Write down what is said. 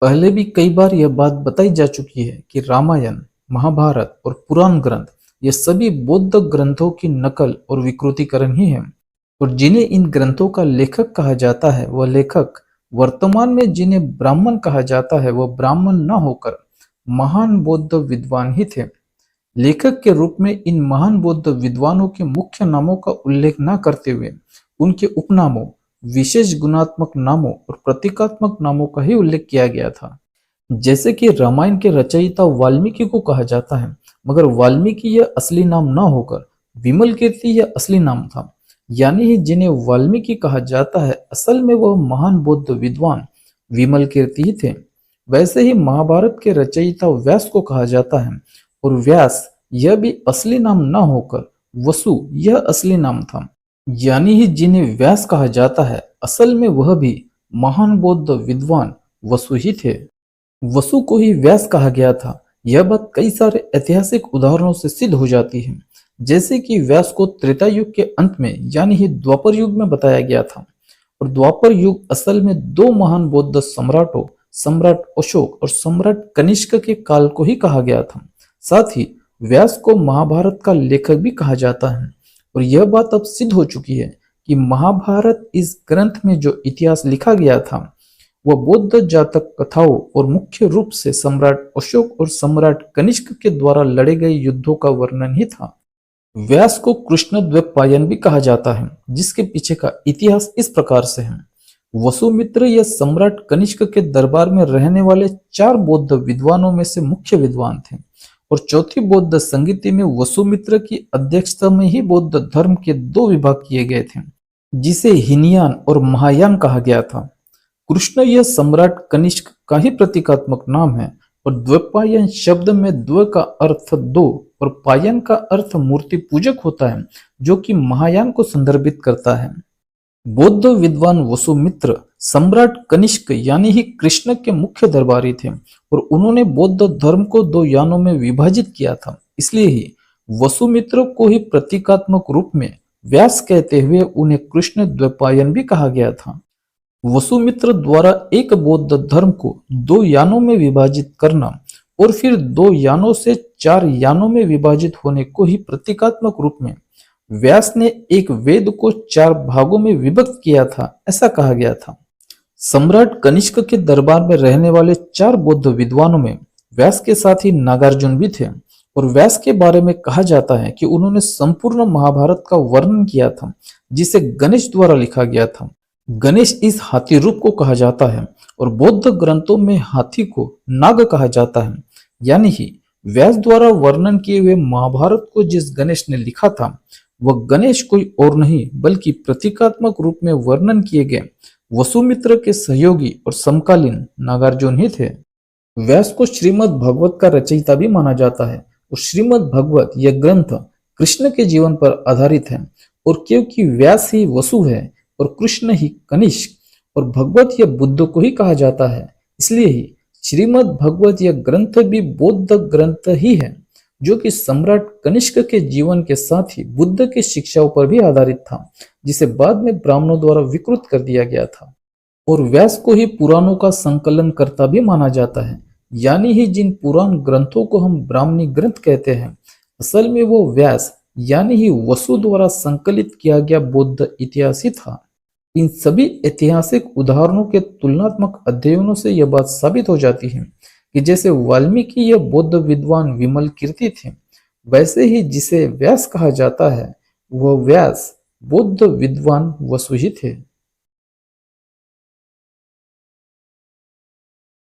पहले भी कई बार यह बात बताई जा चुकी है कि रामायण, महाभारत और पुराण ग्रंथ ये सभी बौद्ध ग्रंथों की नकल और विकृतीकरण ही है। और जिन्हें इन ग्रंथों का लेखक कहा जाता है वह लेखक वर्तमान में जिन्हें ब्राह्मण कहा जाता है वह ब्राह्मण न होकर महान बौद्ध विद्वान ही थे। लेखक के रूप में इन महान बौद्ध विद्वानों के मुख्य नामों का उल्लेख न करते हुए उनके उपनामों, विशेष गुणात्मक नामों और प्रतीकात्मक नामों का ही उल्लेख किया गया था। जैसे कि रामायण के रचयिता वाल्मीकि को कहा जाता है, मगर वाल्मीकि यह असली नाम न होकर विमल कीर्ति यह असली नाम था। यानी ही जिन्हें वाल्मीकि कहा जाता है असल में वह महान बौद्ध विद्वान विमल कीर्ति ही थे। वैसे ही महाभारत के रचयिता व्यास को कहा जाता है और व्यास यह भी असली नाम न होकर वसु यह असली नाम था। यानी ही जिन्हें व्यास कहा जाता है असल में वह भी महान बौद्ध विद्वान वसु ही थे। वसु को ही व्यास कहा गया था यह बात कई सारे ऐतिहासिक उदाहरणों से सिद्ध हो जाती है। जैसे कि व्यास को त्रेता युग के अंत में यानी ही द्वापर युग में बताया गया था और द्वापर युग असल में दो महान बौद्ध सम्राटों सम्राट अशोक और सम्राट कनिष्क के काल को ही कहा गया था। साथ ही व्यास को महाभारत का लेखक भी कहा जाता है और यह बात अब सिद्ध हो चुकी है कि महाभारत इस ग्रंथ में जो इतिहास लिखा गया था वह बौद्ध जातक कथाओं और मुख्य रूप से सम्राट अशोक और सम्राट कनिष्क के द्वारा लड़े गए युद्धों का वर्णन ही था। व्यास को कृष्ण द्वैपायन भी कहा जाता है जिसके पीछे का इतिहास इस प्रकार से है। वसुमित्र यह सम्राट कनिष्क के दरबार में रहने वाले 4 बौद्ध विद्वानों में से मुख्य विद्वान थे और चौथी बौद्ध संगीति में वसुमित्र की अध्यक्षता में ही बौद्ध धर्म के 2 विभाग किए गए थे जिसे हीनयान और महायान कहा गया था। कृष्ण यह सम्राट कनिष्क का ही प्रतीकात्मक नाम है और द्वैपायन शब्द में द्व का अर्थ 2 और पायन का अर्थ मूर्ति पूजक होता है जो कि महायान को संदर्भित करता है। बौद्ध विद्वान वसुमित्र सम्राट कनिष्क यानी ही कृष्ण के मुख्य दरबारी थे और उन्होंने बौद्ध धर्म को 2 यानों में विभाजित किया था। इसलिए ही वसुमित्र को ही प्रतीकात्मक रूप में व्यास कहते हुए उन्हें कृष्ण द्वैपायन भी कहा गया था। वसुमित्र द्वारा एक बौद्ध धर्म को 2 यानों में विभाजित करना और फिर 2 यानों से 4 यानों में विभाजित होने को ही प्रतीकात्मक रूप में व्यास ने एक वेद को 4 भागों में विभक्त किया था ऐसा कहा गया था। सम्राट कनिष्क के दरबार में रहने वाले 4 बौद्ध विद्वानों में व्यास के साथ ही नागार्जुन भी थे और व्यास के बारे में कहा जाता है कि उन्होंने संपूर्ण महाभारत का वर्णन किया था जिसे गणेश द्वारा लिखा गया था। गणेश इस हाथी रूप को कहा जाता है और बौद्ध ग्रंथों में हाथी को नाग कहा जाता है। यानी ही व्यास द्वारा वर्णन किए हुए महाभारत को जिस गणेश ने लिखा था वह गणेश कोई और नहीं बल्कि प्रतीकात्मक रूप में वर्णन किए गए वसुमित्र के सहयोगी और समकालीन नागार्जुन ही थे। व्यास को श्रीमद् भगवत का रचयिता भी माना जाता है और श्रीमद् भगवत यह ग्रंथ कृष्ण के जीवन पर आधारित है और क्योंकि व्यास ही वसु है और कृष्ण ही कनिष्क और भगवत यह बुद्ध को ही कहा जाता है इसलिए ही श्रीमद् भगवत यह ग्रंथ भी बौद्ध ग्रंथ ही है जो कि सम्राट कनिष्क के जीवन के साथ ही बुद्ध की शिक्षाओं पर भी आधारित था जिसे बाद में ब्राह्मणों द्वारा विकृत कर दिया गया था। और व्यास को ही पुराणों का संकलन करता भी माना जाता है। यानी ही जिन पुराण ग्रंथों को हम ब्राह्मणी ग्रंथ कहते हैं असल में वो व्यास यानी ही वसु द्वारा संकलित किया गया बौद्ध इतिहास ही था। इन सभी ऐतिहासिक उदाहरणों के तुलनात्मक अध्ययनों से यह बात साबित हो जाती है कि जैसे वाल्मीकि यह बौद्ध विद्वान विमल कीर्ति थे वैसे ही जिसे व्यास कहा जाता है वह व्यास बौद्ध विद्वान वसु ही थे।